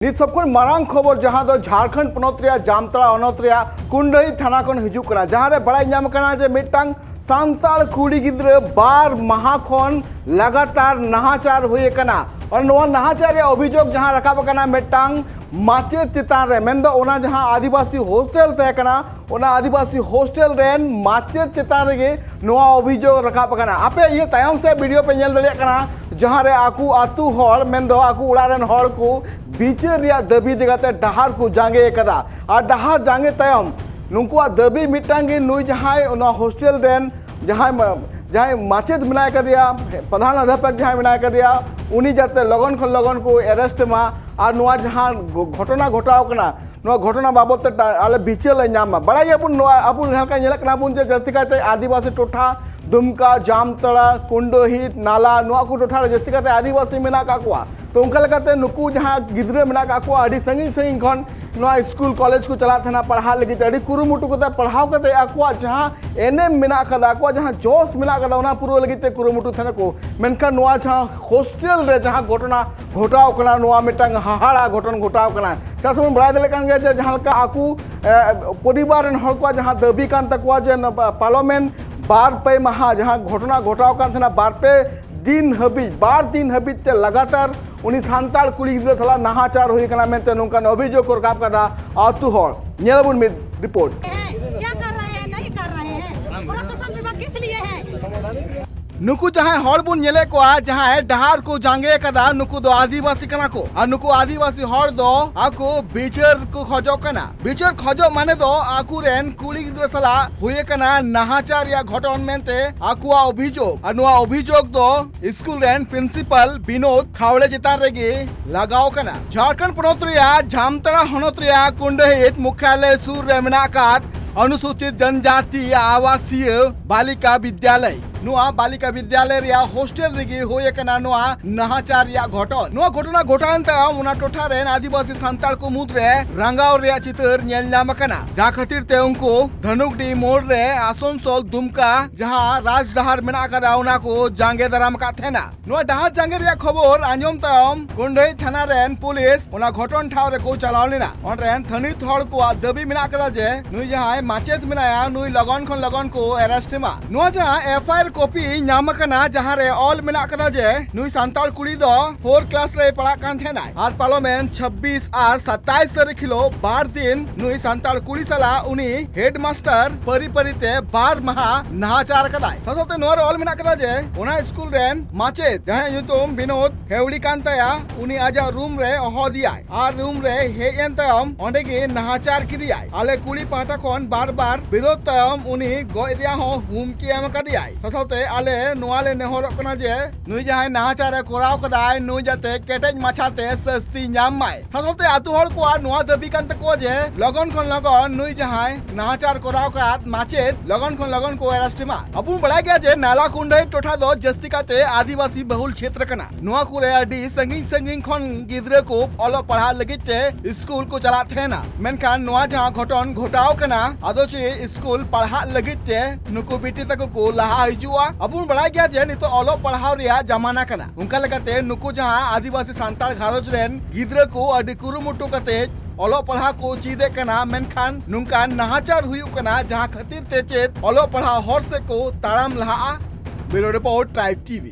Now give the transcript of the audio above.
नित सबको मारांग खबर जहां दो झारखंड पनत रे जामतड़ा अनत रे कुंडही थाना खन हिजुक कना जहां रे बड़ाई नाम कना जे मिटंग सांताल कुड़ी गिद्रे बार माह खन लगातार नाहाचार हुए कना और नवा नाहाचार रे अभियोग जहां रखाब कना मिटंग माचेद चितान रे मेंदो ओना जहां आदिवासी हॉस्टल तय कना ओना आदिवासी हॉस्टल रेन माचेद चितान रे नवा अभियोग रखाब कना आपे ये तायम से वीडियो पे नेल दड़िया कना जहां रे आकू आतू हर मेंदो आकू उड़ारेन हर को बीचर रिया दबी दिगाते डहार को जांगे कदा और डहार जांगे तयम नुकुआ दबी मिटांगे नुई जहां ओना हॉस्टल रेन जहां माचेद मिनाय कदिया प्रधान अध्यापक जहां मिनाय कदिया उनी जाते लगन खन लगन को अरेस्ट मा और नुआ जहां घटना घटाव कना नुआ घटना बाबत आले बिचल नाम बड़ा अपुन नुआ अपुन हल्का नेल कना बुन जे जस्ती काते आदिवासी टोठा दुमका जामतड़ा कुंडहित नाला नुआ को टोठा जस्ती काते आदिवासी मेना काकुआ तो उनका लगाते नुकु जहां गिद्रे मेना काकुआ अड़ी संगी संगी खन नुआ स्कूल कॉलेज को चला था पढ़ा लगी अड़ी कुरुमुटु कते पढ़ाव कते आकुआ जहां एनएम मेना कदा आकुआ जहां जोश मेना कदा ओना पुरो लगी ते कुरुमुटु थाना को मेनका नुआ जहां हॉस्टल रे जहां घटना घटाव कना नुआ मिटांग हाहाड़ा घटन घटाव कना चासमन बड़ा दले कान गे जहां का आकू परिवार रन हर को जहां दबी कान तकवा जे पार्लियामेंट बार पे महा जहां घटना घटाव कान थना बार पे दिन हबीज ते लगातार उनी सांताल कुड़ी गिद्रा सला नाहाचार हुई कना मेंते नोंकान अभियोग को रकाब कदा आतु हर नेलबुन में रिपोर्ट क्या कर रहे हैं नहीं कर रहे हैं प्रशासन विभाग किस लिए है नुकु जहां हर बुन नेले को जहां डहार को जांगे कदा नुकु दो आदिवासी कना को और नुकु आदिवासी हर दो आकु बिचर को खजो कना बिचर खजो माने दो आकु रेन कुड़ी गिद्रा सला हुए कना नाहाचार या घटन मेंते आकुआ अभियोग और नुआ अभियोग दो स्कूल रेन प्रिंसिपल विनोद खावड़े चितान रेगे लगाओ कना झारखंड पनत रिया जामतड़ा हनत रिया कुंडहित मुख्यालय सुर रे मेनाकात अनुसूचित जनजाति आवासीय बालिका विद्यालय नुआ बालिका विद्यालय रिया हॉस्टल रेगी होए कना नुआ नाहाचार या घटन नुआ घटना घटान ता उना टोठा रेन आदिवासी सांताल को मुद्रे रंगाव रिया चितर नेल नाम कना जा खातिर ते उनको धनुकडी मोड़ रे आसनसोल दुमका जहां राज डहार मेना कदा उना को जांगे दराम का थेना नुआ डहार जांगे रिया खबर आंजम ताम कुंडही थाना रेन पुलिस उना घटन ठाव रे को चलाव लेना on रेन थनित हड़ को दबी मेना कदा जे नुई जहां माचेत मेनाया नुई लगन को अरेस्ट मा नुआ जहां एफआईआर कॉपी नाम कना जहां रे ऑल मेना कदा जे नुई सांताल कुड़ी दो 4 क्लास रे पढ़ा कान थेना आर पार्लियामेंट 26 और 27 तारीखिलो बार दिन नुई सांताल कुड़ी सला उनी हेडमास्टर परिपरिते बार महा नाहाचार कदा ससते नोर ऑल मेना कदा जे ओना स्कूल रेन माचे जहां युतुम विनोद हेवड़ी कांताया उनी आजा रूम रे अहो दिया आर रूम रे हेयन तयम ओंडे गे नाहाचार किदिया आले कुड़ी पाटा कोन बार बार विरोध तयम उनी गोरिया हो हुमकी एम कदिया ससते आले नुआले नेहरक कना जे नुई जहां नाहाचार कोराव कदाय नुई जाते केटेज माछाते सस्ती नाम माय ससते आतु हड़ को नुआ दबी कांत को जे लगन खन लगन नुई जहां नाहाचार कोराव कात माचेत लगन खन लगन को अरेस्ट मा अपुन बड़ा गया जे नाला कुंडई टोठा दो जस्ती काते आदिवासी बहुल क्षेत्र कना नुआ कुरे अडी संगी खन गिद्रे को ऑलो पढ़ा लगिते स्कूल को चला थेना मेनखान नुआ जहां घटन घटाव कना आदोचे स्कूल पढ़ा लगिते नुको बिटी तक को लहा हिजुआ अपुन बड़ा गया जे नितो ऑलो पढ़ाव रिया जमाना कना उनका लगाते नुको जहां आदिवासी सांताल घारोज रेन गिद्रे को अडी कुरुमुटु कते ऑलो पढ़ा को चीदे कना मेनखान नुंका नाहाचार हुयु कना जहां खातिर ते चेत ऑलो पढ़ा हर से को ताराम लहा ब्यूरो रिपोर्ट ट्राइब टीवी।